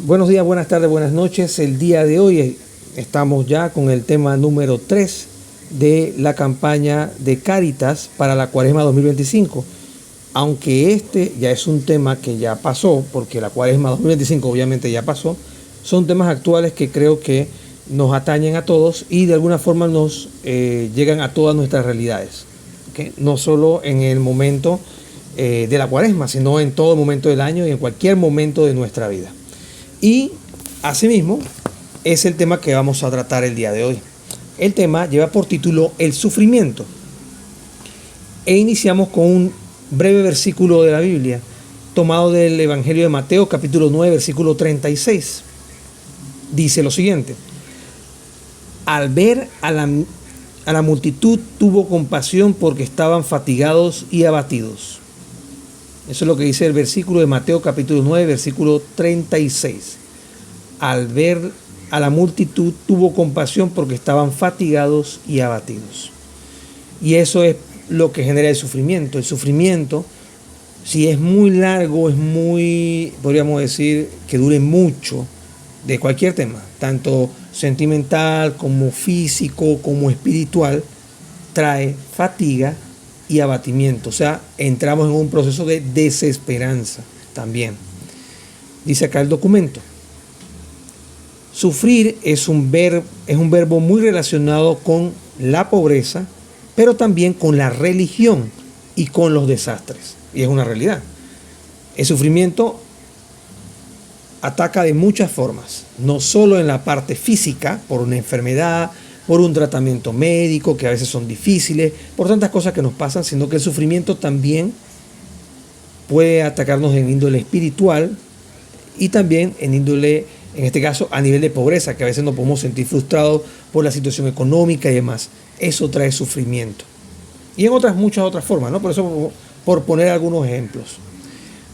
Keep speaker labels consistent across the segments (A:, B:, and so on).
A: Buenos días, buenas tardes, buenas noches. El día de hoy estamos ya con el tema número 3 de la campaña de Cáritas para la Cuaresma 2025. Aunque este ya es un tema que ya pasó, porque la Cuaresma 2025 obviamente ya pasó, son temas actuales que creo que nos atañen a todos y de alguna forma nos llegan a todas nuestras realidades, ¿okay? No solo en el momento de la Cuaresma, sino en todo momento del año y en cualquier momento de nuestra vida. Y asimismo es el tema que vamos a tratar el día de hoy. El tema lleva por título el sufrimiento. E iniciamos con un breve versículo de la Biblia tomado del Evangelio de Mateo, capítulo 9, versículo 36. Dice lo siguiente: al ver a la multitud tuvo compasión porque estaban fatigados y abatidos. Eso es lo que dice el versículo de Mateo capítulo 9, versículo 36. Al ver a la multitud tuvo compasión porque estaban fatigados y abatidos. Y eso es lo que genera el sufrimiento. El sufrimiento, si es muy largo, es muy, podríamos decir, que dure mucho, de cualquier tema, tanto sentimental como físico, como espiritual, trae fatiga y abatimiento. O sea, entramos en un proceso de desesperanza también. Dice acá el documento: sufrir es un verbo muy relacionado con la pobreza, pero también con la religión y con los desastres. Y es una realidad. El sufrimiento ataca de muchas formas, no solo en la parte física, por una enfermedad, por un tratamiento médico, que a veces son difíciles, por tantas cosas que nos pasan, sino que el sufrimiento también puede atacarnos en índole espiritual y también en índole, en este caso, a nivel de pobreza, que a veces nos podemos sentir frustrados por la situación económica y demás. Eso trae sufrimiento. Y en muchas otras formas, ¿no? Por eso, por poner algunos ejemplos.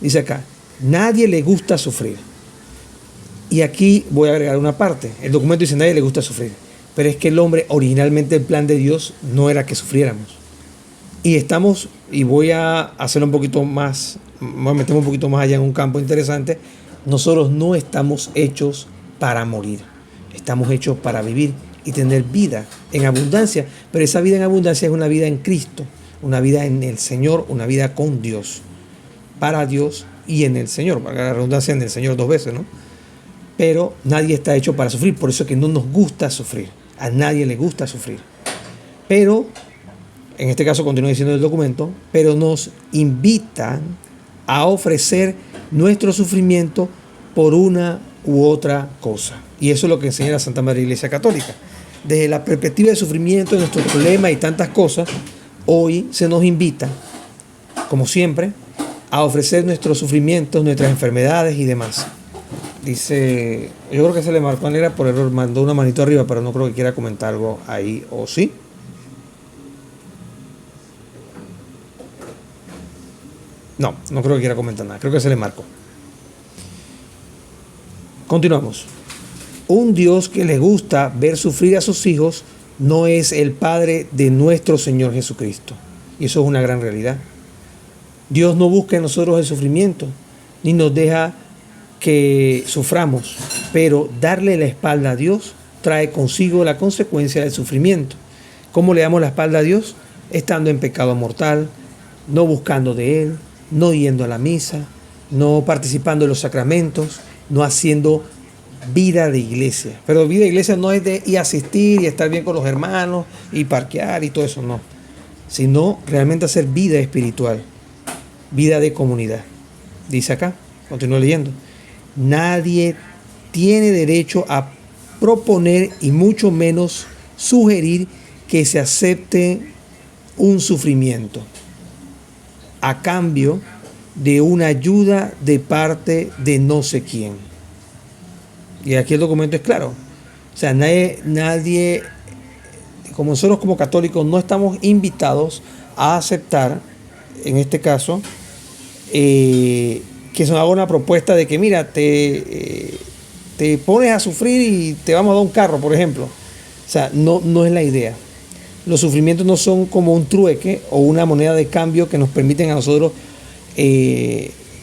A: Dice acá: nadie le gusta sufrir. Y aquí voy a agregar una parte. El documento dice: nadie le gusta sufrir. Pero es que el hombre, originalmente el plan de Dios no era que sufriéramos. Y voy a hacerlo un poquito más, voy a meterme un poquito más allá en un campo interesante. Nosotros no estamos hechos para morir. Estamos hechos para vivir y tener vida en abundancia. Pero esa vida en abundancia es una vida en Cristo, una vida en el Señor, una vida con Dios, para Dios y en el Señor. Para la redundancia, en el Señor 2 veces, ¿no? Pero nadie está hecho para sufrir, por eso es que no nos gusta sufrir. A nadie le gusta sufrir. Pero, en este caso continúa diciendo el documento, pero nos invitan a ofrecer nuestro sufrimiento por una u otra cosa. Y eso es lo que enseña la Santa Madre Iglesia Católica. Desde la perspectiva del sufrimiento, de nuestros problemas y tantas cosas, hoy se nos invita, como siempre, a ofrecer nuestros sufrimientos, nuestras enfermedades y demás. Dice, yo creo que se le marcó a Negra por error, mandó una manito arriba, pero no creo que quiera comentar algo ahí, ¿o sí? No creo que quiera comentar nada, creo que se le marcó. Continuamos. Un Dios que le gusta ver sufrir a sus hijos no es el Padre de nuestro Señor Jesucristo. Y eso es una gran realidad. Dios no busca en nosotros el sufrimiento, ni nos deja que suframos, pero darle la espalda a Dios trae consigo la consecuencia del sufrimiento. ¿Cómo le damos la espalda a Dios? Estando en pecado mortal, no buscando de Él, no yendo a la misa, no participando en los sacramentos, no haciendo vida de iglesia. Pero vida de iglesia no es de ir a asistir y estar bien con los hermanos y parquear y todo eso, no. Sino realmente hacer vida espiritual, vida de comunidad. Dice acá, continúo leyendo: nadie tiene derecho a proponer y mucho menos sugerir que se acepte un sufrimiento a cambio de una ayuda de parte de no sé quién. Y aquí el documento es claro. O sea, nadie, como nosotros como católicos, no estamos invitados a aceptar, en este caso, que se nos haga una propuesta de que, mira, te pones a sufrir y te vamos a dar un carro, por ejemplo. O sea, no es la idea. Los sufrimientos no son como un trueque o una moneda de cambio que nos permiten a nosotros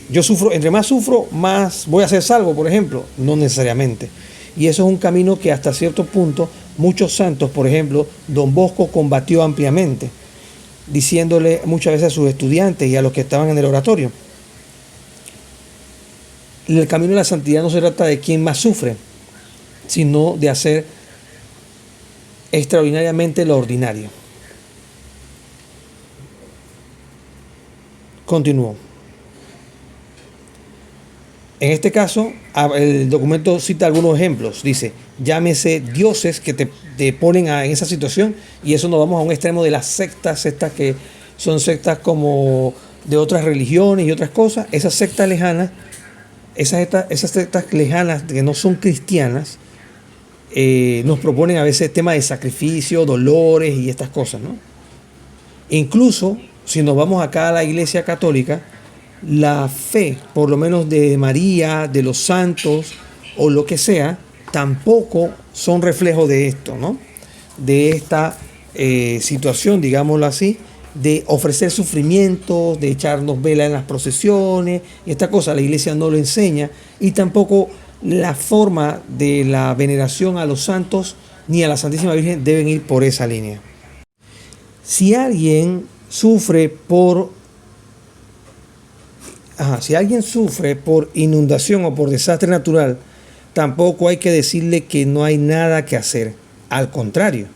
A: Yo sufro, entre más sufro, más voy a ser salvo, por ejemplo. No necesariamente. Y eso es un camino que hasta cierto punto muchos santos, por ejemplo, Don Bosco combatió ampliamente, diciéndole muchas veces a sus estudiantes y a los que estaban en el oratorio: el camino de la santidad no se trata de quién más sufre, sino de hacer extraordinariamente lo ordinario. Continúo. En este caso, el documento cita algunos ejemplos. Dice, llámese dioses que te ponen en esa situación, y eso nos vamos a un extremo de las sectas, sectas que son sectas como de otras religiones y otras cosas. Esas sectas lejanas, esas sectas lejanas que no son cristianas, nos proponen a veces temas de sacrificio, dolores y estas cosas, ¿no? Incluso, si nos vamos acá a la Iglesia Católica, la fe, por lo menos de María, de los santos o lo que sea, tampoco son reflejo de esto, ¿no? De esta situación, digámoslo así, de ofrecer sufrimientos, de echarnos vela en las procesiones, y esta cosa la Iglesia no lo enseña, y tampoco la forma de la veneración a los santos ni a la Santísima Virgen deben ir por esa línea. Si alguien sufre por inundación o por desastre natural, tampoco hay que decirle que no hay nada que hacer. Al contrario,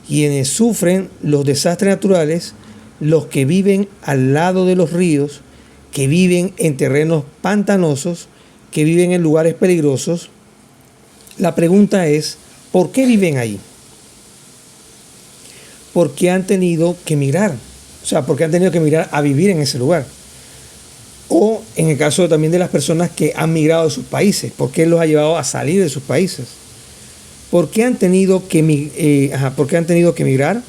A: quienes sufren los desastres naturales, los que viven al lado de los ríos, que viven en terrenos pantanosos, que viven en lugares peligrosos, la pregunta es, ¿por qué viven ahí? ¿Por qué han tenido que emigrar? O sea, ¿por qué han tenido que emigrar a vivir en ese lugar? O en el caso también de las personas que han migrado de sus países, ¿por qué los ha llevado a salir de sus países? ¿Por qué han tenido que emigrar?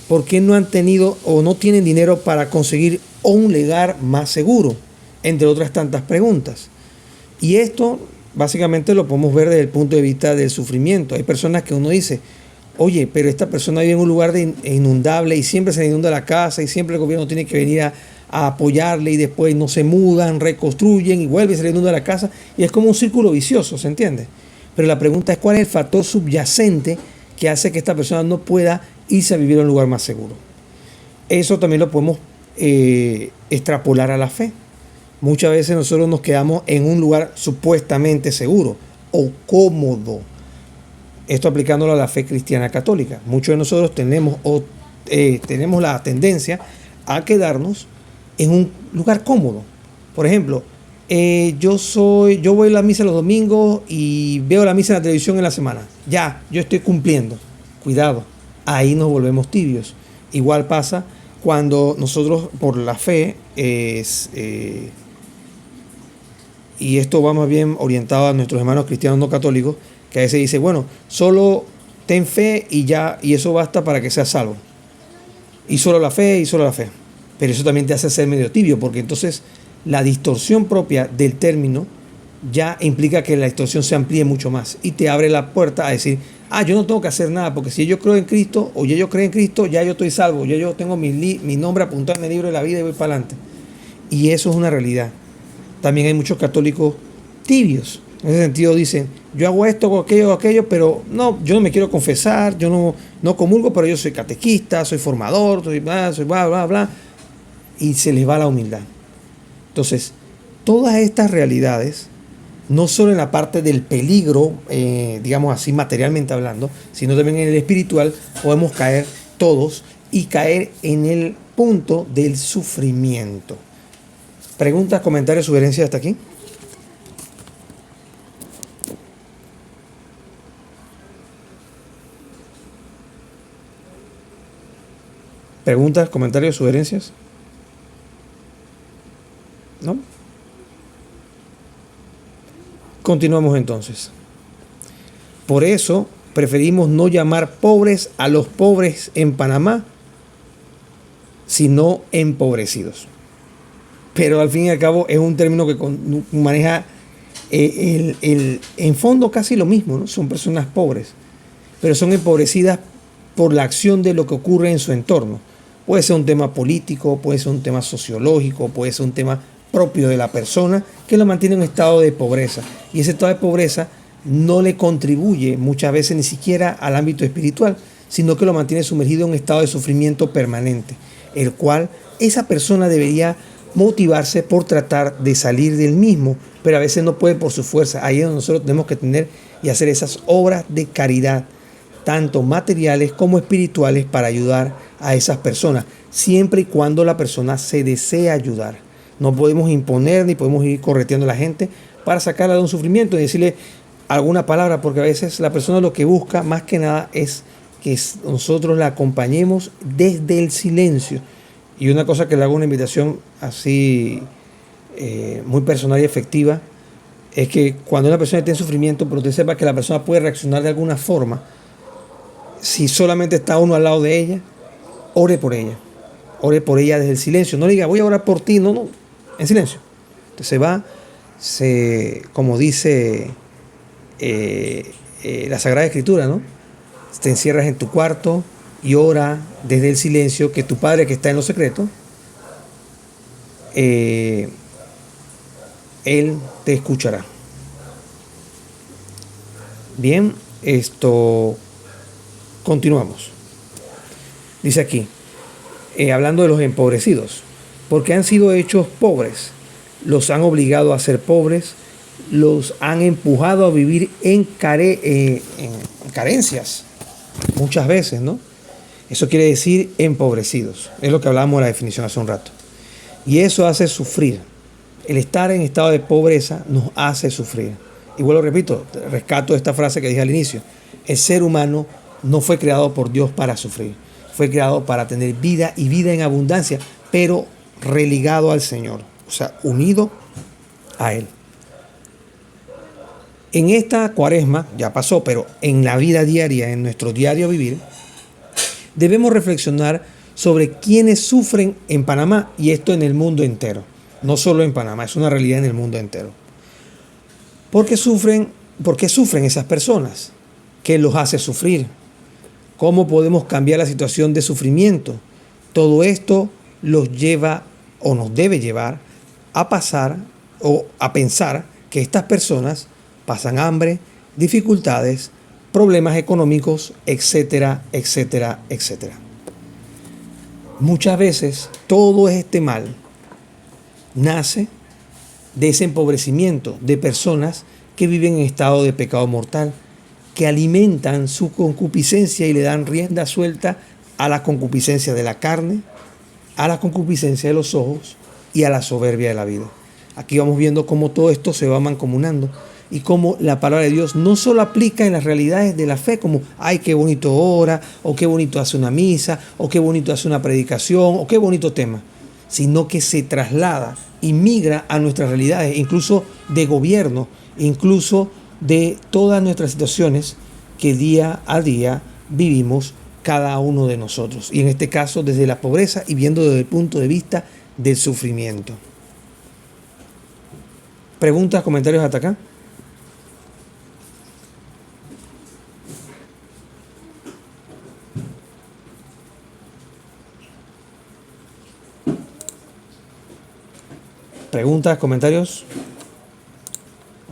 A: ¿Por qué no han tenido o no tienen dinero para conseguir un lugar más seguro? Entre otras tantas preguntas. Y esto básicamente lo podemos ver desde el punto de vista del sufrimiento. Hay personas que uno dice, oye, pero esta persona vive en un lugar inundable y siempre se le inunda la casa y siempre el gobierno tiene que venir a apoyarle y después no se mudan, reconstruyen y vuelve y se le inunda la casa, y es como un círculo vicioso, ¿se entiende? Pero la pregunta es, ¿cuál es el factor subyacente que hace que esta persona no pueda irse a vivir a un lugar más seguro? Eso también lo podemos extrapolar a la fe. Muchas veces nosotros nos quedamos en un lugar supuestamente seguro o cómodo. Esto aplicándolo a la fe cristiana católica. Muchos de nosotros tenemos la tendencia a quedarnos en un lugar cómodo. Por ejemplo, yo voy a la misa los domingos y veo la misa en la televisión en la semana. Ya, yo estoy cumpliendo. Cuidado, ahí nos volvemos tibios. Igual pasa cuando nosotros por la fe y esto va más bien orientado a nuestros hermanos cristianos no católicos, que a veces dice, bueno, solo ten fe y ya, y eso basta para que seas salvo. Y solo la fe, Pero eso también te hace ser medio tibio, porque entonces la distorsión propia del término ya implica que la distorsión se amplíe mucho más y te abre la puerta a decir, yo no tengo que hacer nada, porque si yo creo en Cristo o yo creo en Cristo, ya yo estoy salvo, ya yo tengo mi nombre apuntado en el libro de la vida y voy para adelante. Y eso es una realidad. También hay muchos católicos tibios. En ese sentido dicen, yo hago esto, aquello, pero no, yo no me quiero confesar, yo no comulgo, pero yo soy catequista, soy formador, soy bla, bla, bla. Y se les va la humildad. Entonces, todas estas realidades, no solo en la parte del peligro, digamos así, materialmente hablando, sino también en el espiritual, podemos caer todos y caer en el punto del sufrimiento. ¿Preguntas, comentarios, sugerencias hasta aquí? ¿Preguntas, comentarios, sugerencias? ¿No? Continuamos entonces. Por eso preferimos no llamar pobres a los pobres en Panamá, sino empobrecidos. Pero al fin y al cabo es un término que maneja en fondo casi lo mismo, ¿no? Son personas pobres, pero son empobrecidas por la acción de lo que ocurre en su entorno. Puede ser un tema político, puede ser un tema sociológico, puede ser un tema propio de la persona que lo mantiene en un estado de pobreza. Y ese estado de pobreza no le contribuye muchas veces ni siquiera al ámbito espiritual, sino que lo mantiene sumergido en un estado de sufrimiento permanente, el cual esa persona debería motivarse por tratar de salir del mismo, pero a veces no puede por su fuerza. Ahí es donde nosotros tenemos que tener y hacer esas obras de caridad, tanto materiales como espirituales, para ayudar a esas personas, siempre y cuando la persona se desea ayudar. No podemos imponer ni podemos ir correteando a la gente para sacarla de un sufrimiento y decirle alguna palabra, porque a veces la persona lo que busca más que nada es que nosotros la acompañemos desde el silencio. Y una cosa que le hago una invitación así muy personal y efectiva es que cuando una persona está en sufrimiento, pero usted sepa que la persona puede reaccionar de alguna forma, si solamente está uno al lado de ella, ore por ella. Ore por ella desde el silencio. No le diga, voy a orar por ti. No, no, en silencio. Entonces se va, como dice la Sagrada Escritura, ¿no? Te encierras en tu cuarto y ora desde el silencio, que tu Padre que está en lo secreto, Él te escuchará. Bien, continuamos. Dice aquí, hablando de los empobrecidos, porque han sido hechos pobres, los han obligado a ser pobres, los han empujado a vivir en carencias, muchas veces, ¿no? Eso quiere decir empobrecidos, es lo que hablábamos de la definición hace un rato. Y eso hace sufrir. El estar en estado de pobreza nos hace sufrir. Y vuelvo, repito, rescato esta frase que dije al inicio. El ser humano no fue creado por Dios para sufrir. Fue creado para tener vida y vida en abundancia, pero religado al Señor. O sea, unido a Él. En esta cuaresma, ya pasó, pero en la vida diaria, en nuestro diario vivir, debemos reflexionar sobre quienes sufren en Panamá, y esto en el mundo entero. No solo en Panamá, es una realidad en el mundo entero. ¿Por qué sufren esas personas? ¿Qué los hace sufrir? ¿Cómo podemos cambiar la situación de sufrimiento? Todo esto los lleva o nos debe llevar a pasar o a pensar que estas personas pasan hambre, dificultades, problemas económicos, etcétera, etcétera, etcétera. Muchas veces todo este mal nace de ese empobrecimiento de personas que viven en estado de pecado mortal, que alimentan su concupiscencia y le dan rienda suelta a la concupiscencia de la carne, a la concupiscencia de los ojos y a la soberbia de la vida. Aquí vamos viendo cómo todo esto se va mancomunando y cómo la palabra de Dios no solo aplica en las realidades de la fe, como, ay, qué bonito ora, o qué bonito hace una misa, o qué bonito hace una predicación, o qué bonito tema, sino que se traslada y migra a nuestras realidades, incluso de gobierno, incluso de todas nuestras situaciones que día a día vivimos cada uno de nosotros. Y en este caso desde la pobreza y viendo desde el punto de vista del sufrimiento. ¿Preguntas, comentarios hasta acá? ¿Preguntas, comentarios?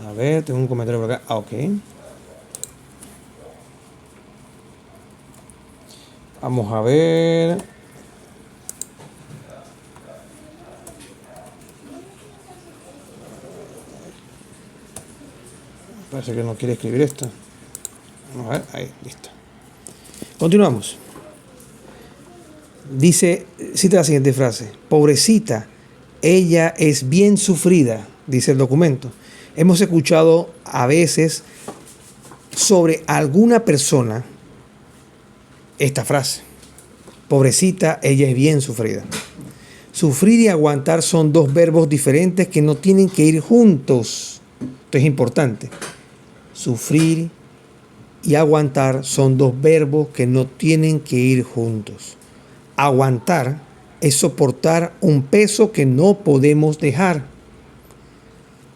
A: A ver, tengo un comentario por acá. Ah, ok. Vamos a ver. Parece que no quiere escribir esto. Vamos a ver, ahí, listo. Continuamos. Dice, cita la siguiente frase. Pobrecita, ella es bien sufrida, dice el documento. Hemos escuchado a veces sobre alguna persona esta frase. Pobrecita, ella es bien sufrida. Sufrir y aguantar son dos verbos diferentes que no tienen que ir juntos. Esto es importante. Sufrir y aguantar son dos verbos que no tienen que ir juntos. Aguantar es soportar un peso que no podemos dejar.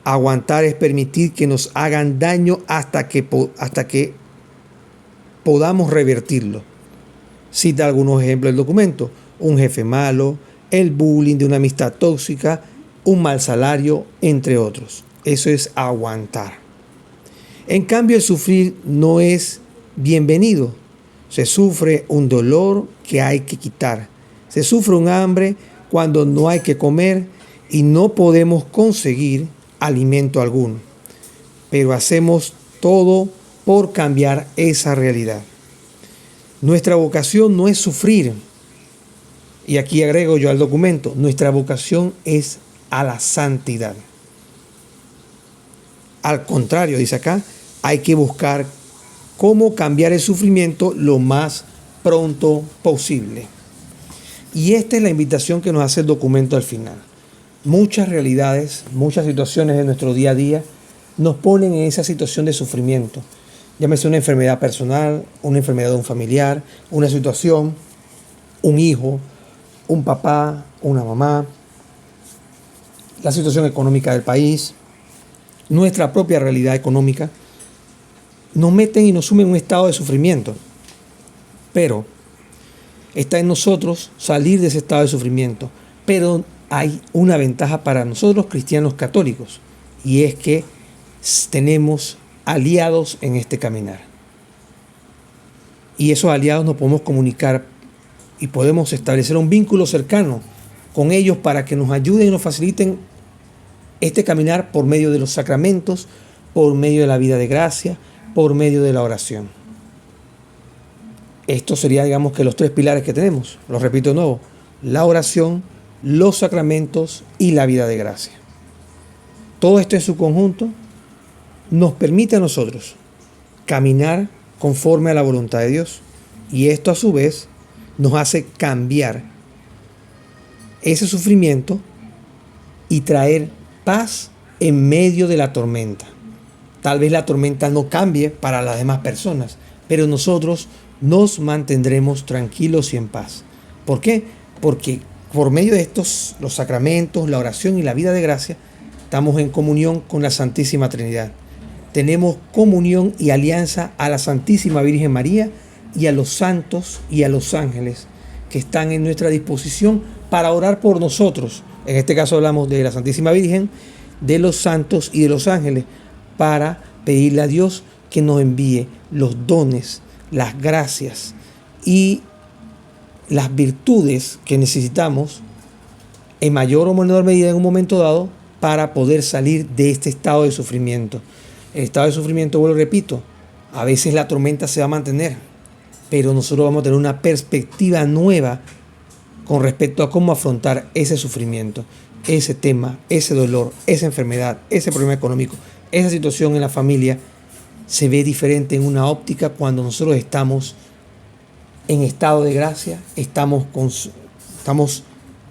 A: Aguantar es permitir que nos hagan daño hasta que podamos revertirlo. Cita algunos ejemplos del documento. Un jefe malo, el bullying de una amistad tóxica, un mal salario, entre otros. Eso es aguantar. En cambio, el sufrir no es bienvenido. Se sufre un dolor que hay que quitar. Se sufre un hambre cuando no hay que comer y no podemos conseguir alimento alguno. Pero hacemos todo por cambiar esa realidad. Nuestra vocación no es sufrir. Y aquí agrego yo al documento, nuestra vocación es a la santidad. Al contrario, dice acá, hay que buscar cómo cambiar el sufrimiento lo más pronto posible. Y esta es la invitación que nos hace el documento al final. Muchas realidades, muchas situaciones de nuestro día a día nos ponen en esa situación de sufrimiento. Llámese una enfermedad personal, una enfermedad de un familiar, una situación, un hijo, un papá, una mamá, la situación económica del país, nuestra propia realidad económica, nos meten y nos sumen en un estado de sufrimiento. Pero está en nosotros salir de ese estado de sufrimiento. Pero hay una ventaja para nosotros cristianos católicos, y es que tenemos aliados en este caminar. Y esos aliados nos podemos comunicar y podemos establecer un vínculo cercano con ellos para que nos ayuden y nos faciliten este caminar por medio de los sacramentos, por medio de la vida de gracia, por medio de la oración. Esto sería, digamos, que los tres pilares que tenemos. Lo repito de nuevo: la oración, los sacramentos y la vida de gracia. Todo esto en su conjunto nos permite a nosotros caminar conforme a la voluntad de Dios, y esto a su vez nos hace cambiar ese sufrimiento y traer paz en medio de la tormenta. Tal vez la tormenta no cambie para las demás personas, pero nosotros nos mantendremos tranquilos y en paz. ¿Por qué? Porque por medio de estos, los sacramentos, la oración y la vida de gracia, estamos en comunión con la Santísima Trinidad. Tenemos comunión y alianza a la Santísima Virgen María y a los santos y a los ángeles que están en nuestra disposición para orar por nosotros. En este caso hablamos de la Santísima Virgen, de los santos y de los ángeles, para pedirle a Dios que nos envíe los dones, las gracias y las virtudes que necesitamos en mayor o menor medida en un momento dado para poder salir de este estado de sufrimiento. El estado de sufrimiento, vuelvo y repito, a veces la tormenta se va a mantener, pero nosotros vamos a tener una perspectiva nueva con respecto a cómo afrontar ese sufrimiento, ese tema, ese dolor, esa enfermedad, ese problema económico, esa situación en la familia. Se ve diferente en una óptica cuando nosotros estamos en estado de gracia, estamos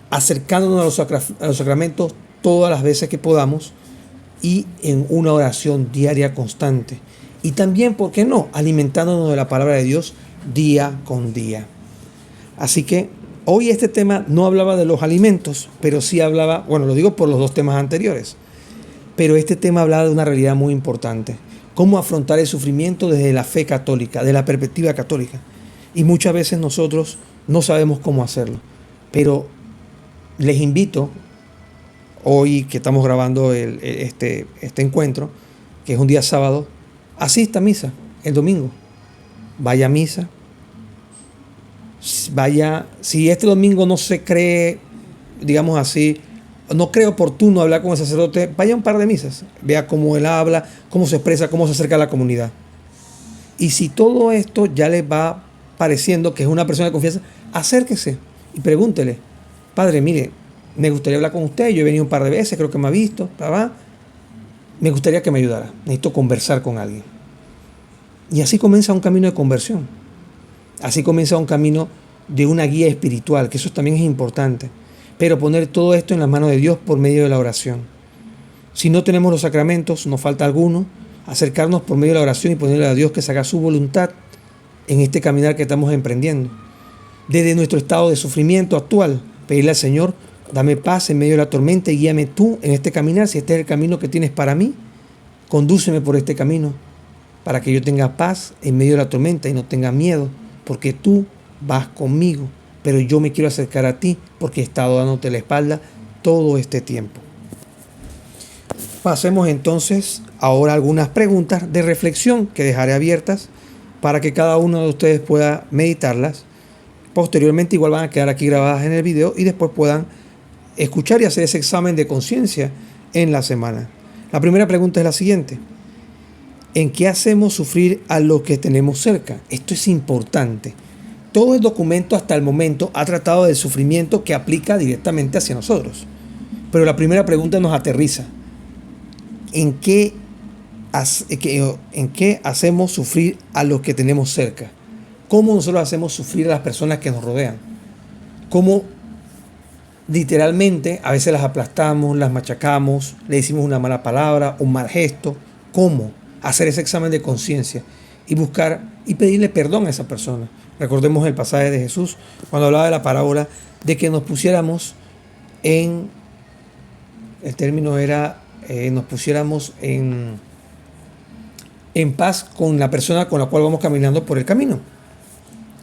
A: acercándonos a los sacramentos todas las veces que podamos y en una oración diaria constante. Y también, ¿por qué no?, alimentándonos de la palabra de Dios día con día. Así que hoy este tema no hablaba de los alimentos, pero sí hablaba, bueno, lo digo por los dos temas anteriores, pero este tema hablaba de una realidad muy importante: cómo afrontar el sufrimiento desde la fe católica, de la perspectiva católica. Y muchas veces nosotros no sabemos cómo hacerlo. Pero les invito, hoy que estamos grabando este encuentro, que es un día sábado, asista a misa el domingo. Vaya a misa. Vaya, si este domingo no se cree, digamos así, no cree oportuno hablar con el sacerdote, vaya a un par de misas. Vea cómo él habla, cómo se expresa, cómo se acerca a la comunidad. Y si todo esto ya les va pareciendo que es una persona de confianza, acérquese y pregúntele: padre, mire, me gustaría hablar con usted, yo he venido un par de veces, creo que me ha visto, me gustaría que me ayudara, necesito conversar con alguien. Y así comienza un camino de conversión. Así comienza un camino de una guía espiritual, que eso también es importante. Pero poner todo esto en las manos de Dios por medio de la oración. Si no tenemos los sacramentos, nos falta alguno, acercarnos por medio de la oración y ponerle a Dios que se haga su voluntad en este caminar que estamos emprendiendo. Desde nuestro estado de sufrimiento actual, pedirle al Señor: dame paz en medio de la tormenta y guíame tú en este caminar. Si este es el camino que tienes para mí, condúceme por este camino para que yo tenga paz en medio de la tormenta y no tenga miedo, porque tú vas conmigo, pero yo me quiero acercar a ti porque he estado dándote la espalda todo este tiempo. Pasemos entonces ahora a algunas preguntas de reflexión que dejaré abiertas para que cada uno de ustedes pueda meditarlas. Posteriormente igual van a quedar aquí grabadas en el video y después puedan escuchar y hacer ese examen de conciencia en la semana. La primera pregunta es la siguiente: ¿en qué hacemos sufrir a los que tenemos cerca? Esto es importante. Todo el documento hasta el momento ha tratado del sufrimiento que aplica directamente hacia nosotros. Pero la primera pregunta nos aterriza. ¿En qué hacemos sufrir a los que tenemos cerca? ¿Cómo nosotros hacemos sufrir a las personas que nos rodean? ¿Cómo literalmente a veces las aplastamos, las machacamos, le decimos una mala palabra, un mal gesto? ¿Cómo hacer ese examen de conciencia y buscar y pedirle perdón a esa persona? Recordemos el pasaje de Jesús cuando hablaba de la parábola de que nos pusiéramos en, el término era, nos pusiéramos en paz con la persona con la cual vamos caminando por el camino.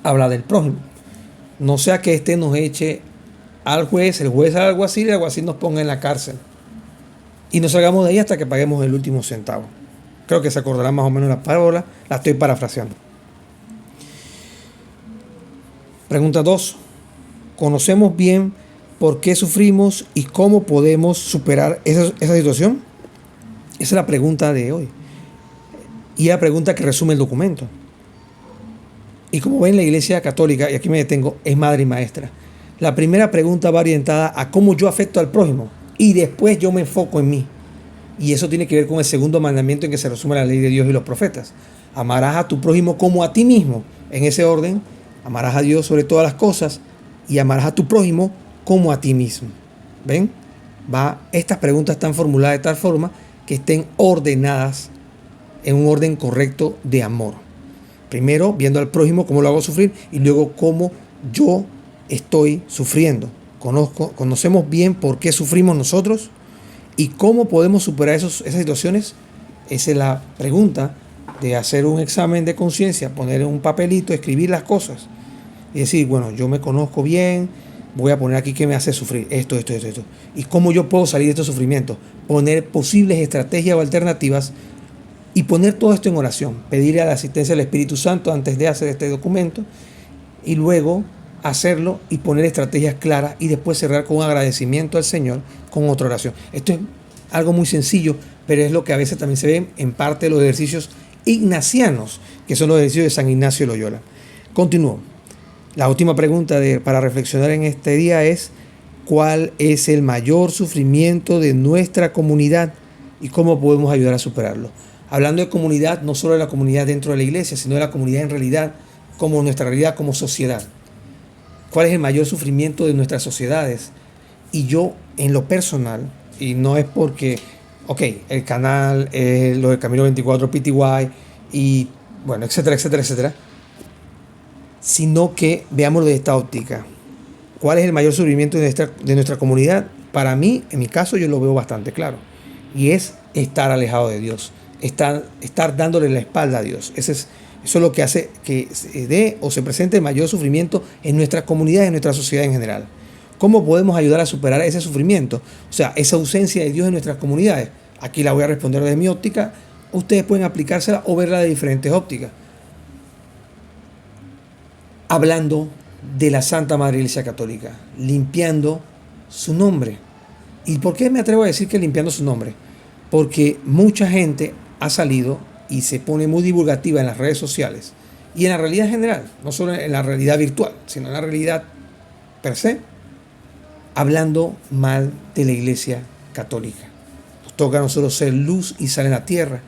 A: Habla del prójimo. No sea que éste nos eche al juez, el juez al alguacil y el alguacil nos ponga en la cárcel y nos salgamos de ahí hasta que paguemos el último centavo. Creo que se acordarán más o menos la parábola, la estoy parafraseando. Pregunta 2. ¿Conocemos bien por qué sufrimos y cómo podemos superar esa situación? Esa es la pregunta de hoy. Y la pregunta que resume el documento. Y como ven, la Iglesia Católica, y aquí me detengo, es madre y maestra. La primera pregunta va orientada a cómo yo afecto al prójimo y después yo me enfoco en mí. Y eso tiene que ver con el segundo mandamiento en que se resume la ley de Dios y los profetas. Amarás a tu prójimo como a ti mismo. En ese orden, amarás a Dios sobre todas las cosas y amarás a tu prójimo como a ti mismo. ¿Ven? Estas preguntas están formuladas de tal forma que estén ordenadas en un orden correcto de amor. Primero, viendo al prójimo cómo lo hago sufrir y luego cómo yo estoy sufriendo. Conocemos bien por qué sufrimos nosotros y cómo podemos superar esas situaciones. Esa es la pregunta de hacer un examen de conciencia, poner en un papelito, escribir las cosas y decir, bueno, yo me conozco bien, voy a poner aquí qué me hace sufrir, esto. Y cómo yo puedo salir de estos sufrimientos. Poner posibles estrategias o alternativas y poner todo esto en oración. Pedirle a la asistencia del Espíritu Santo antes de hacer este documento y luego hacerlo y poner estrategias claras y después cerrar con un agradecimiento al Señor con otra oración. Esto es algo muy sencillo, pero es lo que a veces también se ve en parte de los ejercicios ignacianos, que son los ejercicios de San Ignacio de Loyola. Continúo. La última pregunta para reflexionar en este día es: ¿cuál es el mayor sufrimiento de nuestra comunidad y cómo podemos ayudar a superarlo? Hablando de comunidad, no solo de la comunidad dentro de la iglesia, sino de la comunidad en realidad, como nuestra realidad como sociedad. ¿Cuál es el mayor sufrimiento de nuestras sociedades? Y yo, en lo personal, y no es porque, el canal, lo del Camino 24 PTY, y bueno, etcétera, sino que veámoslo de esta óptica. ¿Cuál es el mayor sufrimiento de nuestra comunidad? Para mí, en mi caso, yo lo veo bastante claro. Y es estar alejado de Dios, estar dándole la espalda a Dios. Eso es lo que hace que se dé o se presente el mayor sufrimiento en nuestra comunidad y en nuestra sociedad en general. ¿Cómo podemos ayudar a superar ese sufrimiento? O sea, esa ausencia de Dios en nuestras comunidades. Aquí la voy a responder desde mi óptica. Ustedes pueden aplicársela o verla de diferentes ópticas. Hablando de la Santa Madre Iglesia Católica, limpiando su nombre. ¿Y por qué me atrevo a decir que limpiando su nombre? Porque mucha gente ha salido y se pone muy divulgativa en las redes sociales y en la realidad general, no solo en la realidad virtual, sino en la realidad per se, hablando mal de la Iglesia Católica. Nos toca a nosotros ser luz y sal en la tierra,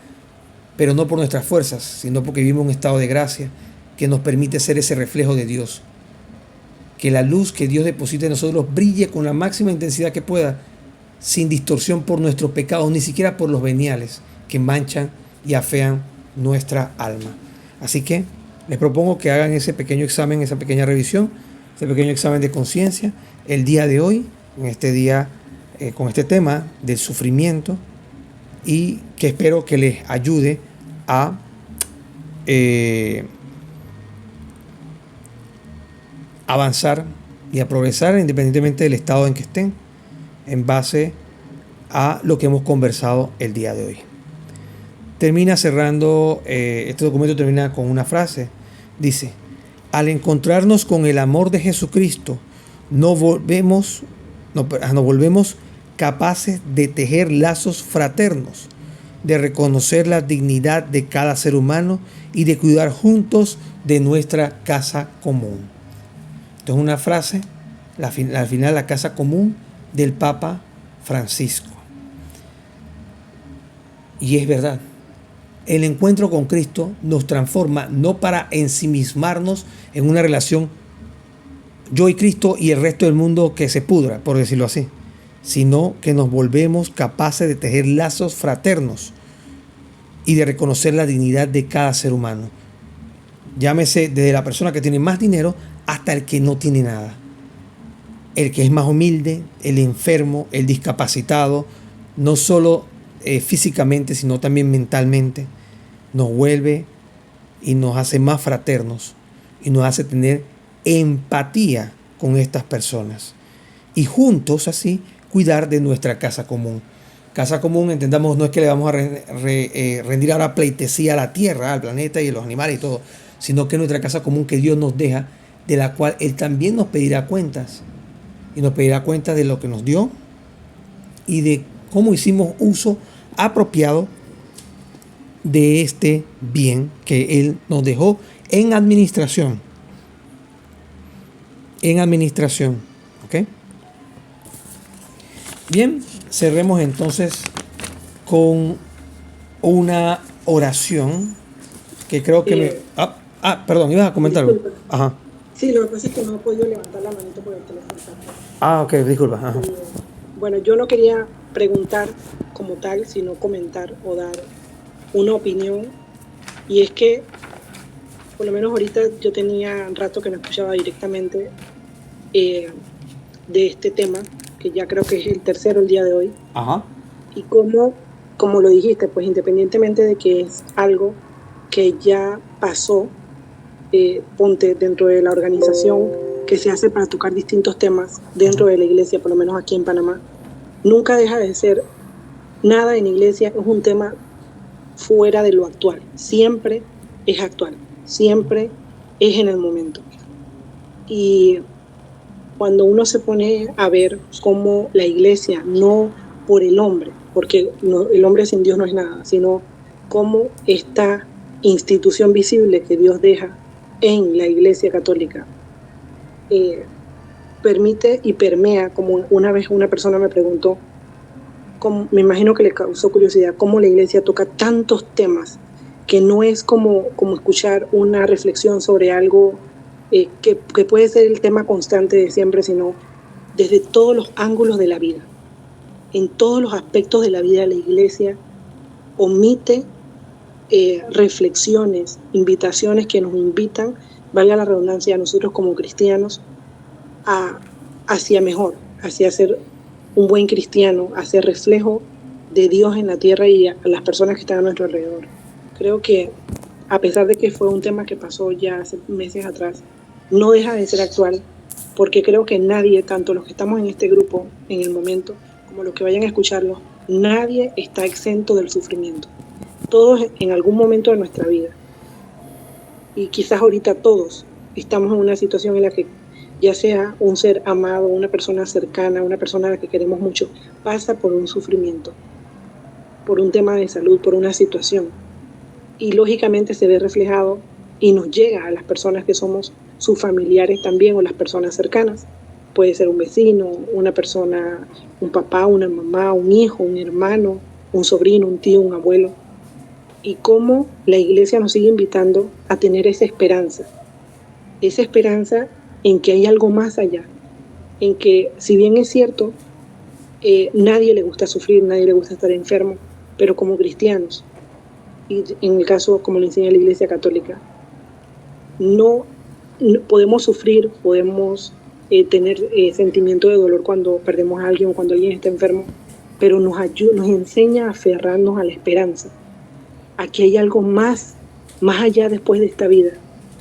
A: pero no por nuestras fuerzas, sino porque vivimos en un estado de gracia que nos permite ser ese reflejo de Dios. Que la luz que Dios deposita en nosotros brille con la máxima intensidad que pueda, sin distorsión por nuestros pecados, ni siquiera por los veniales que manchan y afean nuestra alma. Así que les propongo que hagan ese pequeño examen, esa pequeña revisión, ese pequeño examen de conciencia el día de hoy, en este día, con este tema del sufrimiento, y que espero que les ayude a avanzar y a progresar independientemente del estado en que estén, en base a lo que hemos conversado el día de hoy. Termina cerrando, este documento termina con una frase. Dice: al encontrarnos con el amor de Jesucristo, nos volvemos capaces de tejer lazos fraternos, de reconocer la dignidad de cada ser humano y de cuidar juntos de nuestra casa común. Esto es una frase, al final, la casa común del Papa Francisco. Y es verdad. El encuentro con Cristo nos transforma no para ensimismarnos en una relación yo y Cristo y el resto del mundo que se pudra, por decirlo así, sino que nos volvemos capaces de tejer lazos fraternos y de reconocer la dignidad de cada ser humano. Llámese desde la persona que tiene más dinero hasta el que no tiene nada. El que es más humilde, el enfermo, el discapacitado, no solo físicamente, sino también mentalmente, nos vuelve y nos hace más fraternos y nos hace tener empatía con estas personas y juntos así cuidar de nuestra casa común. Casa común, entendamos, no es que le vamos a rendir ahora pleitesía a la tierra, al planeta y a los animales y todo, sino que es nuestra casa común que Dios nos deja, de la cual Él también nos pedirá cuentas y nos pedirá cuentas de lo que nos dio y de cómo hicimos uso apropiado de este bien que Él nos dejó en administración. ¿Ok? Bien, cerremos entonces con una oración que creo que perdón, ibas a comentar algo. Ajá.
B: Sí, lo que pasa es que no he podido levantar la manito por el teléfono.
A: Ok, disculpa. Ajá.
B: Bueno, yo no quería preguntar como tal, sino comentar o dar una opinión. Y es que, por lo menos ahorita yo tenía un rato que no escuchaba directamente de este tema, que ya creo que es el tercero el día de hoy.
A: Ajá.
B: Y como lo dijiste, pues independientemente de que es algo que ya pasó, ponte dentro de la organización que se hace para tocar distintos temas dentro de la iglesia, por lo menos aquí en Panamá, nunca deja de ser nada en iglesia, es un tema fuera de lo actual, siempre es actual, siempre es en el momento. Y cuando uno se pone a ver cómo la iglesia, no por el hombre, porque el hombre sin Dios no es nada, sino cómo esta institución visible que Dios deja en la Iglesia Católica permite y permea, como una vez una persona me preguntó, me imagino que le causó curiosidad, cómo la Iglesia toca tantos temas, que no es como escuchar una reflexión sobre algo que puede ser el tema constante de siempre, sino desde todos los ángulos de la vida. En todos los aspectos de la vida de la Iglesia omite reflexiones, invitaciones que nos invitan, valga la redundancia, a nosotros como cristianos hacia mejor, hacia ser un buen cristiano, hacia reflejo de Dios en la tierra y a las personas que están a nuestro alrededor. Creo que a pesar de que fue un tema que pasó ya hace meses atrás, no deja de ser actual, porque creo que nadie, tanto los que estamos en este grupo en el momento, como los que vayan a escucharlo, nadie está exento del sufrimiento. Todos en algún momento de nuestra vida, y quizás ahorita todos estamos en una situación en la que ya sea un ser amado, una persona cercana, una persona a la que queremos mucho, pasa por un sufrimiento, por un tema de salud, por una situación, y lógicamente se ve reflejado y nos llega a las personas que somos sus familiares también, o las personas cercanas. Puede ser un vecino, una persona, un papá, una mamá, un hijo, un hermano, un sobrino, un tío, un abuelo. Y cómo la iglesia nos sigue invitando a tener esa esperanza en que hay algo más allá, en que si bien es cierto, nadie le gusta sufrir, nadie le gusta estar enfermo, pero como cristianos, y en el caso como lo enseña la Iglesia Católica, no podemos sufrir, podemos tener sentimiento de dolor cuando perdemos a alguien o cuando alguien está enfermo, pero nos enseña a aferrarnos a la esperanza, a que hay algo más allá después de esta vida,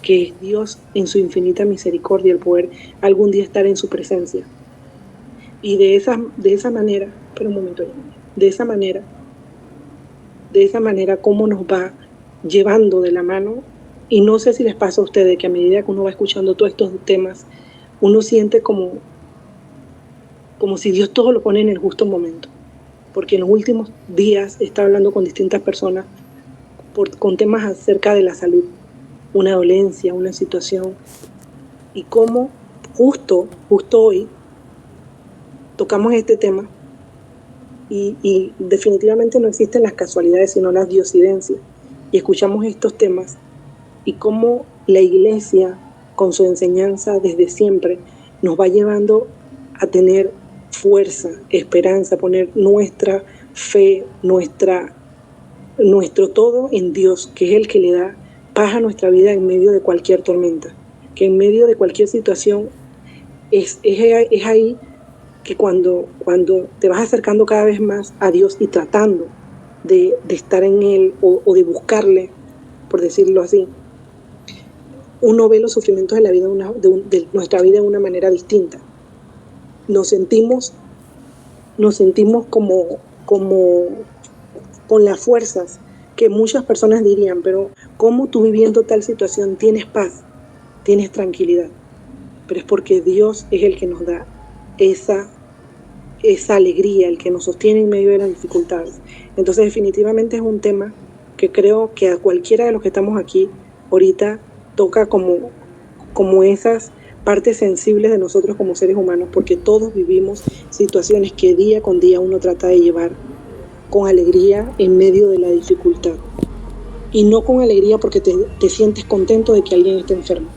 B: que es Dios en su infinita misericordia, el poder algún día estar en su presencia. Y de esa manera, pero un momento, de esa manera cómo nos va llevando de la mano. Y no sé si les pasa a ustedes que a medida que uno va escuchando todos estos temas, uno siente como si Dios todo lo pone en el justo momento. Porque en los últimos días he estado hablando con distintas personas con temas acerca de la salud, una dolencia, una situación, y cómo justo hoy tocamos este tema y definitivamente no existen las casualidades, sino las diosidencias, y escuchamos estos temas y cómo la iglesia con su enseñanza desde siempre nos va llevando a tener fuerza, esperanza, poner nuestra fe, nuestro todo en Dios, que es el que le da paz a nuestra vida en medio de cualquier tormenta, que en medio de cualquier situación es ahí que cuando te vas acercando cada vez más a Dios y tratando de estar en Él o de buscarle, por decirlo así, uno ve los sufrimientos de la vida de nuestra vida de una manera distinta. Nos sentimos como con las fuerzas que muchas personas dirían, pero ¿cómo tú viviendo tal situación tienes paz, tienes tranquilidad? Pero es porque Dios es el que nos da esa alegría, el que nos sostiene en medio de las dificultades. Entonces definitivamente es un tema que creo que a cualquiera de los que estamos aquí ahorita toca como esas partes sensibles de nosotros como seres humanos, porque todos vivimos situaciones que día con día uno trata de llevar con alegría en medio de la dificultad. Y no con alegría porque te sientes contento de que alguien esté enfermo,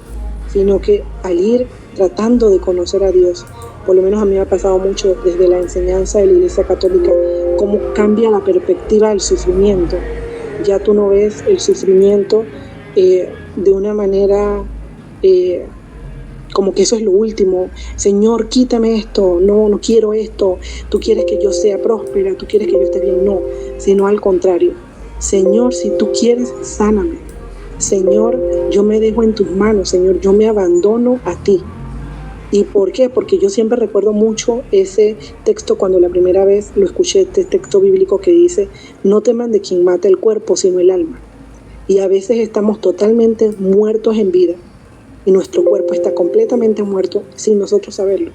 B: sino que al ir tratando de conocer a Dios, por lo menos a mí me ha pasado mucho desde la enseñanza de la Iglesia Católica, cómo cambia la perspectiva del sufrimiento. Ya tú no ves el sufrimiento de una manera como que eso es lo último. Señor, quítame esto, no quiero esto, tú quieres que yo sea próspera, tú quieres que yo esté bien, no, sino al contrario. Señor, si tú quieres, sáname. Señor, yo me dejo en tus manos, Señor, yo me abandono a ti. ¿Y por qué? Porque yo siempre recuerdo mucho ese texto cuando la primera vez lo escuché, este texto bíblico que dice, no teman de quien mata el cuerpo, sino el alma. Y a veces estamos totalmente muertos en vida y nuestro cuerpo está completamente muerto sin nosotros saberlo.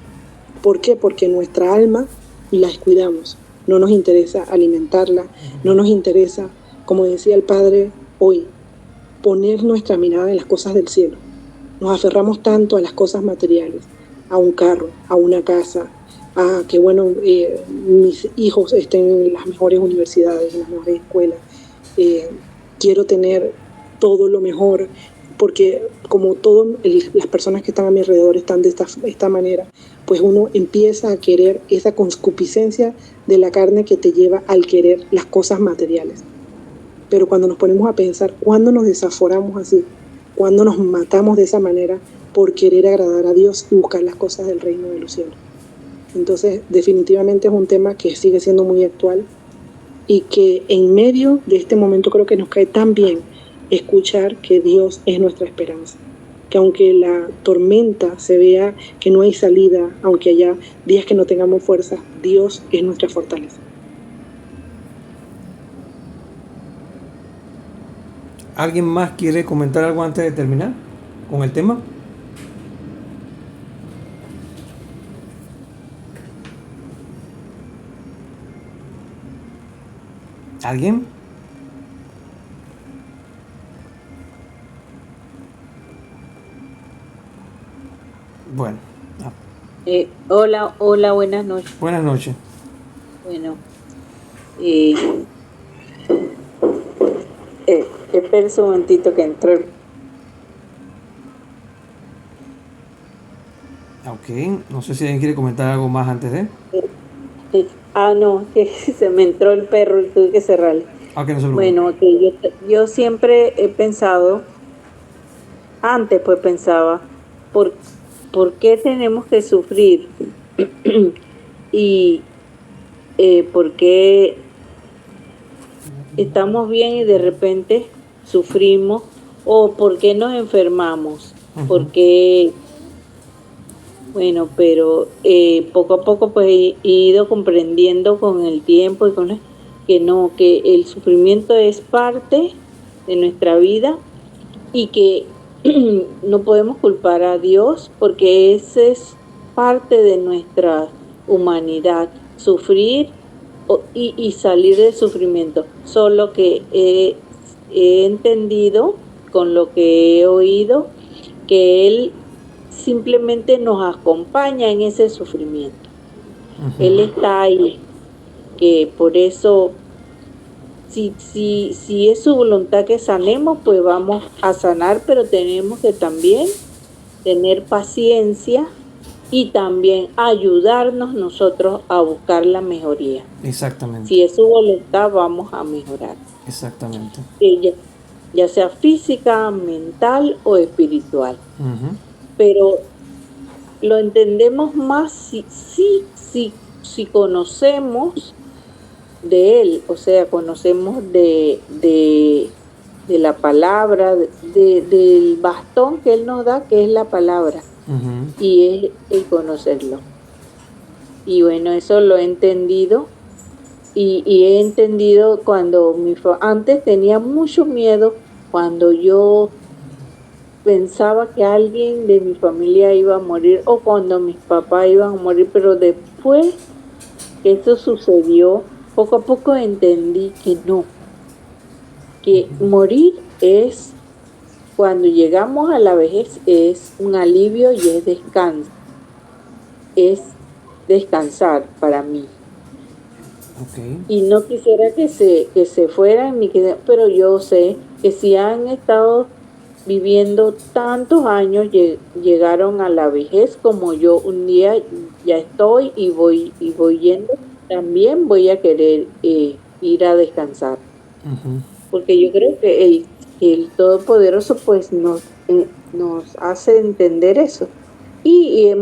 B: ¿Por qué? Porque nuestra alma la descuidamos. No nos interesa alimentarla, no nos interesa, como decía el Padre hoy, poner nuestra mirada en las cosas del cielo. Nos aferramos tanto a las cosas materiales, a un carro, a una casa, a que mis hijos estén en las mejores universidades, en las mejores escuelas. Quiero tener todo lo mejor, porque como todas las personas que están a mi alrededor están de esta manera, pues uno empieza a querer esa concupiscencia de la carne que te lleva al querer las cosas materiales. Pero cuando nos ponemos a pensar, ¿cuándo nos desaforamos así? ¿Cuándo nos matamos de esa manera por querer agradar a Dios y buscar las cosas del reino de los cielos? Entonces, definitivamente es un tema que sigue siendo muy actual y que en medio de este momento creo que nos cae tan bien escuchar que Dios es nuestra esperanza. Que aunque la tormenta se vea que no hay salida, aunque haya días que no tengamos fuerza, Dios es nuestra fortaleza.
A: ¿Alguien más quiere comentar algo antes de terminar con el tema? ¿Alguien? Bueno.
C: Hola, buenas noches.
A: Buenas noches.
C: Bueno, espera un momentito que entró.
A: Ok, no sé si alguien quiere comentar algo más antes de...
C: No, que se me entró el perro y tuve que cerrarle.
A: Okay, no se preocupe.
C: Bueno, yo siempre he pensado, antes pues pensaba, ¿por qué tenemos que sufrir? Y ¿por qué estamos bien y de repente sufrimos? ¿O por qué nos enfermamos?
A: Uh-huh.
C: ¿Por qué Bueno, pero poco a poco pues he ido comprendiendo con el tiempo y que no, que el sufrimiento es parte de nuestra vida y que no podemos culpar a Dios porque ese es parte de nuestra humanidad, sufrir y salir del sufrimiento. Solo que he entendido con lo que he oído que Él simplemente nos acompaña en ese sufrimiento. Él está ahí, que por eso, si es su voluntad que sanemos, pues vamos a sanar, pero tenemos que también tener paciencia y también ayudarnos nosotros a buscar la mejoría.
A: Exactamente.
C: Si es su voluntad, vamos a mejorar.
A: Exactamente.
C: Ya sea física, mental o espiritual. Pero lo entendemos más si conocemos de Él, o sea, conocemos de la palabra, del bastón que Él nos da, que es la palabra, y es el conocerlo. Y bueno, eso lo he entendido, y he entendido cuando antes tenía mucho miedo cuando yo pensaba que alguien de mi familia iba a morir o cuando mis papás iban a morir, pero después que eso sucedió, poco a poco entendí que no, que morir es, cuando llegamos a la vejez, es un alivio y es descanso, es descansar para mí.
A: Okay.
C: Y no quisiera que se fueran, pero yo sé que si han estado viviendo tantos años, llegaron a la vejez como yo un día ya estoy y voy yendo, también voy a querer ir a descansar. Porque yo creo que el Todopoderoso pues nos hace entender eso. Y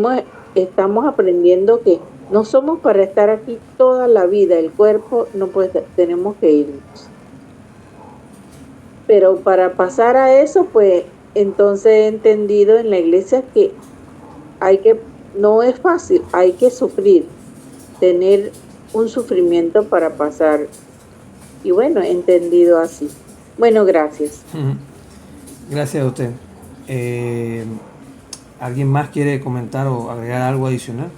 C: estamos aprendiendo que no somos para estar aquí toda la vida, el cuerpo no puede, tenemos que irnos. Pero para pasar a eso, pues entonces he entendido en la iglesia que no es fácil, hay que sufrir, tener un sufrimiento para pasar. Y bueno, he entendido así. Bueno, gracias.
A: Gracias a usted. ¿Alguien más quiere comentar o agregar algo adicional?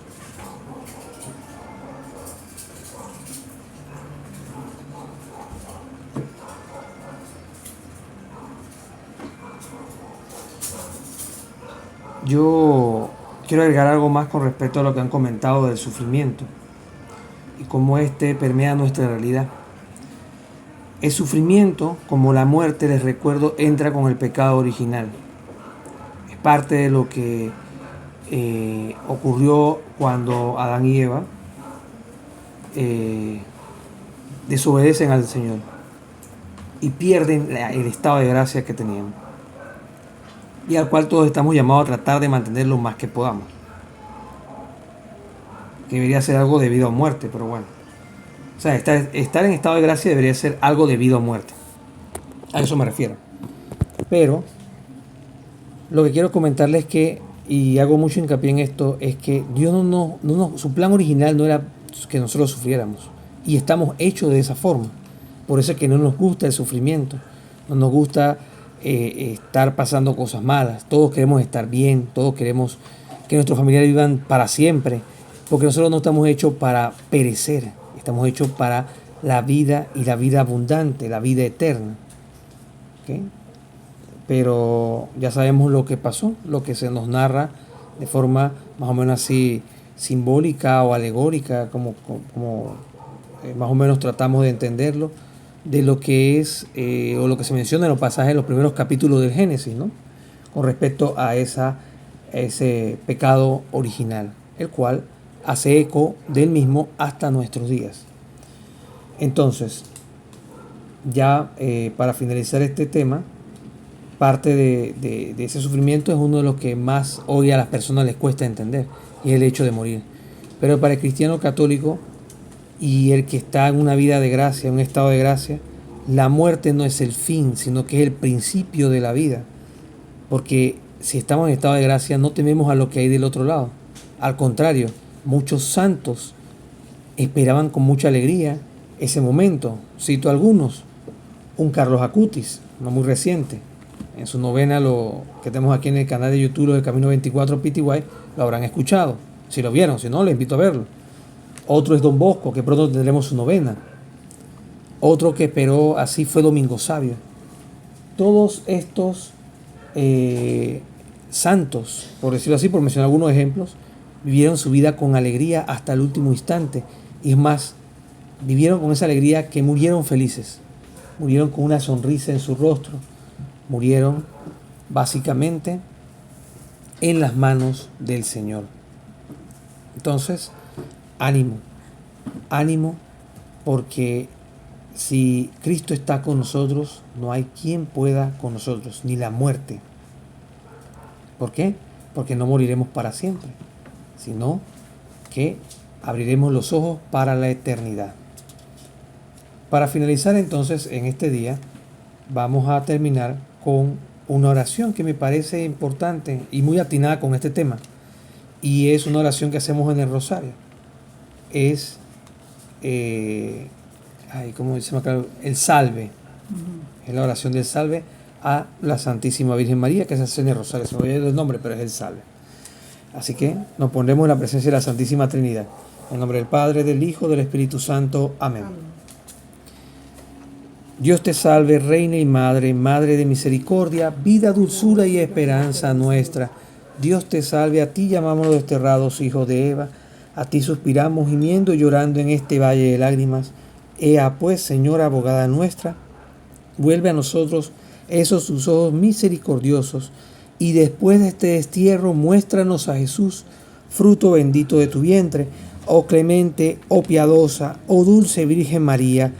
A: Yo quiero agregar algo más con respecto a lo que han comentado del sufrimiento y cómo éste permea nuestra realidad. El sufrimiento, como la muerte, les recuerdo, entra con el pecado original. Es parte de lo que ocurrió cuando Adán y Eva desobedecen al Señor y pierden el estado de gracia que tenían, y al cual todos estamos llamados a tratar de mantener lo más que podamos. Que debería ser algo debido a muerte, pero bueno. O sea, estar en estado de gracia debería ser algo debido a muerte. A eso me refiero. Pero lo que quiero comentarles es que, y hago mucho hincapié en esto, es que Dios su plan original no era que nosotros sufriéramos. Y estamos hechos de esa forma. Por eso es que no nos gusta el sufrimiento. No nos gusta estar pasando cosas malas. Todos queremos estar bien. Todos queremos que nuestros familiares vivan para siempre. Porque nosotros no estamos hechos para perecer. Estamos hechos para la vida y la vida abundante, la vida eterna. ¿Okay? Pero ya sabemos lo que pasó, lo que se nos narra de forma más o menos así simbólica o alegórica, como más o menos tratamos de entenderlo, de lo que es o lo que se menciona en los pasajes, en los primeros capítulos del Génesis, ¿no? Con respecto a ese pecado original, el cual hace eco del mismo hasta nuestros días. Entonces, ya para finalizar este tema, parte de ese sufrimiento es uno de los que más hoy a las personas les cuesta entender, y es el hecho de morir. Pero para el cristiano católico y el que está en una vida de gracia, en un estado de gracia, la muerte no es el fin, sino que es el principio de la vida. Porque si estamos en estado de gracia, no tememos a lo que hay del otro lado. Al contrario, muchos santos esperaban con mucha alegría ese momento. Cito algunos. Un Carlos Acutis, no muy reciente. En su novena, lo que tenemos aquí en el canal de YouTube de Camino 24 PTY, lo habrán escuchado. Si lo vieron, si no, les invito a verlo. Otro es Don Bosco, que pronto tendremos su novena. Otro que esperó así fue Domingo Sabio. Todos estos santos, por decirlo así, por mencionar algunos ejemplos, vivieron su vida con alegría hasta el último instante. Y es más, vivieron con esa alegría que murieron felices. Murieron con una sonrisa en su rostro. Murieron básicamente en las manos del Señor. Entonces, ánimo, ánimo, porque si Cristo está con nosotros, no hay quien pueda con nosotros, ni la muerte. ¿Por qué? Porque no moriremos para siempre, sino que abriremos los ojos para la eternidad. Para finalizar entonces en este día, vamos a terminar con una oración que me parece importante y muy atinada con este tema. Y es una oración que hacemos en el rosario. Es, ¿cómo dice acá? El salve. Es la oración del salve a la Santísima Virgen María, que se hace en el rosario. Se me olvidó el nombre, pero es el salve. Así que nos pondremos en la presencia de la Santísima Trinidad. En nombre del Padre, del Hijo, del Espíritu Santo. Amén. Dios te salve, Reina y Madre, Madre de misericordia, vida, dulzura y esperanza nuestra. Dios te salve, a ti llamamos los desterrados hijos de Eva, a ti suspiramos gimiendo y llorando en este valle de lágrimas. Ea pues, Señora abogada nuestra, vuelve a nosotros esos tus ojos misericordiosos, y después de este destierro muéstranos a Jesús, fruto bendito de tu vientre. Oh clemente, oh piadosa, oh dulce Virgen María,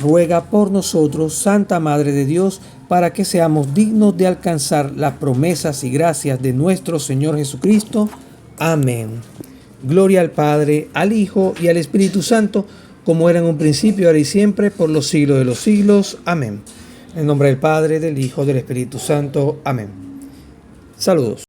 A: ruega por nosotros, Santa Madre de Dios, para que seamos dignos de alcanzar las promesas y gracias de nuestro Señor Jesucristo. Amén. Gloria al Padre, al Hijo y al Espíritu Santo, como era en un principio, ahora y siempre, por los siglos de los siglos. Amén. En nombre del Padre, del Hijo, del Espíritu Santo. Amén. Saludos.